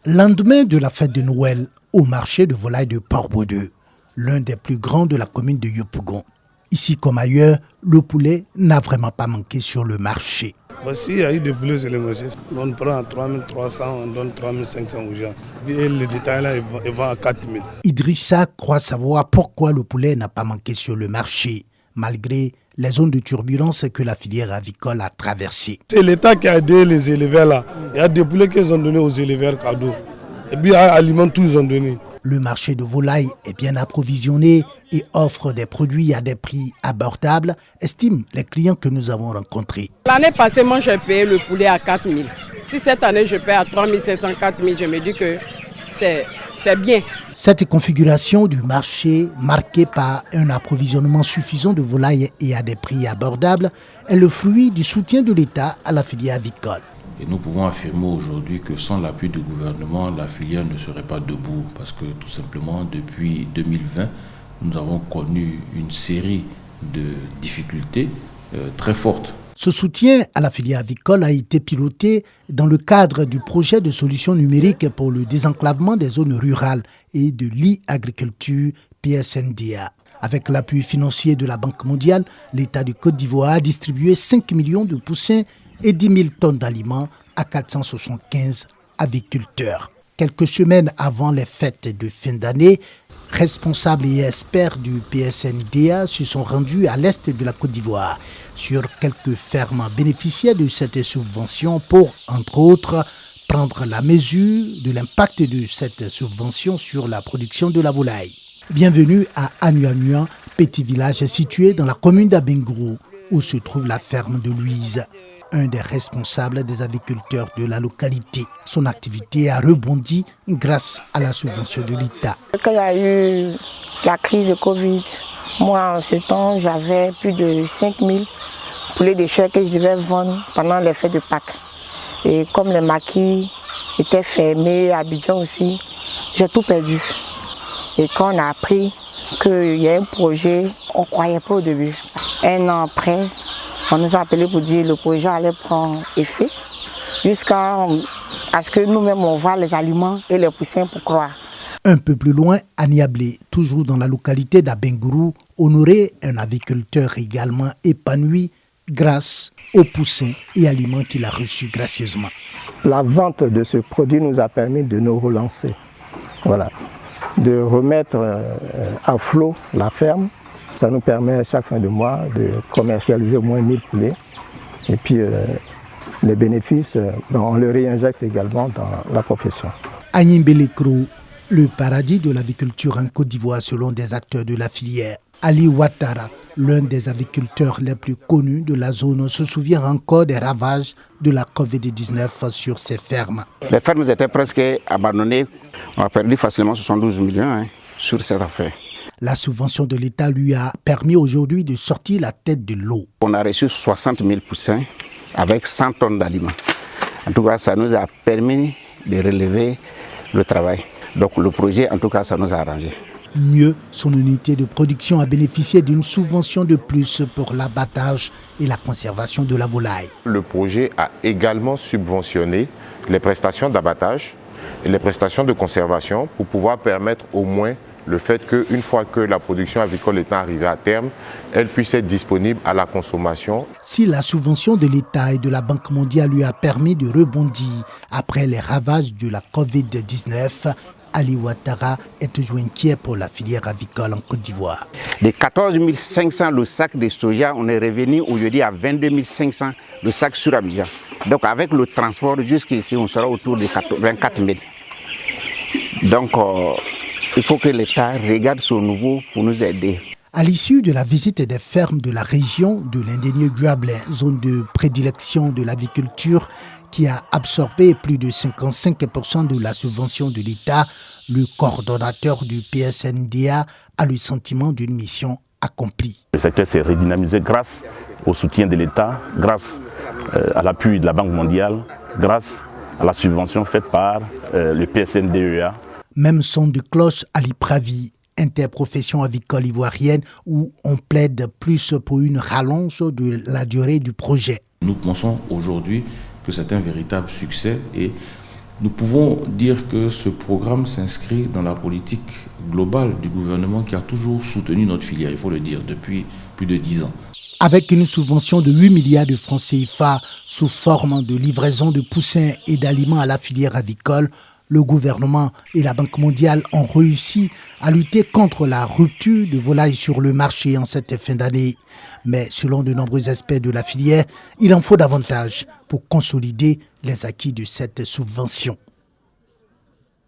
Lendemain de la fête de Noël, au marché de volaille de Port-Baudeux, l'un des plus grands de la commune de Yopougon. Ici comme ailleurs, le poulet n'a vraiment pas manqué sur le marché. Voici, il y a eu des poulets sur le marché. On prend 3300, on donne 3500 aux gens. Et le détail là, il va à 4000. Idrissa croit savoir pourquoi le poulet n'a pas manqué sur le marché, malgré les zones de turbulence que la filière avicole a traversées. C'est l'État qui a aidé les éleveurs là. Il y a des poulets qu'ils ont donnés aux éleveurs cadeaux. Et puis, aliments, tout ils ont donné. Le marché de volaille est bien approvisionné et offre des produits à des prix abordables, estiment les clients que nous avons rencontrés. L'année passée, moi, j'ai payé le poulet à 4 000. Si cette année, je paye à 3 500, 4 000, je me dis que c'est bien. Cette configuration du marché, marquée par un approvisionnement suffisant de volailles et à des prix abordables, est le fruit du soutien de l'État à la filière avicole. Et nous pouvons affirmer aujourd'hui que sans l'appui du gouvernement, la filière ne serait pas debout parce que tout simplement depuis 2020, nous avons connu une série de difficultés très fortes. Ce soutien à la filière avicole a été piloté dans le cadre du projet de solutions numériques pour le désenclavement des zones rurales et de l'e-agriculture PSNDA. Avec l'appui financier de la Banque mondiale, l'État du Côte d'Ivoire a distribué 5 millions de poussins et 10 000 tonnes d'aliments à 475 aviculteurs. Quelques semaines avant les fêtes de fin d'année, responsables et experts du PSNDA se sont rendus à l'est de la Côte d'Ivoire sur quelques fermes bénéficiaires de cette subvention pour, entre autres, prendre la mesure de l'impact de cette subvention sur la production de la volaille. Bienvenue à Anuanua, petit village situé dans la commune d'Abengourou, où se trouve la ferme de Louise, un des responsables des aviculteurs de la localité. Son activité a rebondi grâce à la subvention de l'État. Quand il y a eu la crise de Covid, moi en ce temps, j'avais plus de 5000 poulets de chair que je devais vendre pendant les fêtes de Pâques. Et comme les maquis étaient fermés, à Abidjan aussi, j'ai tout perdu. Et quand on a appris qu'il y a un projet, on ne croyait pas au début. Un an après, on nous a appelé pour dire que le projet allait prendre effet jusqu'à ce que nous-mêmes on voit les aliments et les poussins pour croire. Un peu plus loin, à Niablé, toujours dans la localité d'Abengourou, Honoré, un aviculteur également épanoui grâce aux poussins et aliments qu'il a reçus gracieusement. La vente de ce produit nous a permis de nous relancer, voilà, de remettre à flot la ferme. Ça nous permet chaque fin de mois de commercialiser au moins 1000 poulets. Et puis les bénéfices, on les réinjecte également dans la profession. À Nimbelekro, le paradis de l'aviculture en Côte d'Ivoire selon des acteurs de la filière. Ali Ouattara, l'un des aviculteurs les plus connus de la zone, se souvient encore des ravages de la Covid-19 sur ses fermes. Les fermes étaient presque abandonnées. On a perdu facilement 72 millions sur cette affaire. La subvention de l'État lui a permis aujourd'hui de sortir la tête de l'eau. On a reçu 60 000 poussins avec 100 tonnes d'aliments. En tout cas, ça nous a permis de relever le travail. Donc le projet, en tout cas, ça nous a arrangé. Mieux, son unité de production a bénéficié d'une subvention de plus pour l'abattage et la conservation de la volaille. Le projet a également subventionné les prestations d'abattage et les prestations de conservation pour pouvoir permettre au moins le fait qu'une fois que la production avicole est arrivée à terme, elle puisse être disponible à la consommation. Si la subvention de l'État et de la Banque mondiale lui a permis de rebondir après les ravages de la Covid-19, Ali Ouattara est toujours inquiet pour la filière avicole en Côte d'Ivoire. De 14 500 le sac de soja, on est revenu aujourd'hui à 22 500 le sac sur Abidjan. Donc avec le transport jusqu'ici, on sera autour de 24 000. Donc il faut que l'État regarde ce nouveau pour nous aider. À l'issue de la visite des fermes de la région de l'Indénieux Guablin, zone de prédilection de l'aviculture qui a absorbé plus de 55% de la subvention de l'État, le coordonnateur du PSNDA a le sentiment d'une mission accomplie. Le secteur s'est redynamisé grâce au soutien de l'État, grâce à l'appui de la Banque mondiale, grâce à la subvention faite par le PSNDEA. Même son de cloche à l'IPRAVI, interprofession avicole ivoirienne, où on plaide plus pour une rallonge de la durée du projet. Nous pensons aujourd'hui que c'est un véritable succès et Nous pouvons dire que ce programme s'inscrit dans la politique globale du gouvernement qui a toujours soutenu notre filière, il faut le dire, depuis plus de 10 ans. Avec une subvention de 8 milliards de francs CFA sous forme de livraison de poussins et d'aliments à la filière avicole, le gouvernement et la Banque mondiale ont réussi à lutter contre la rupture de volailles sur le marché en cette fin d'année. Mais selon de nombreux experts de la filière, il en faut davantage pour consolider les acquis de cette subvention.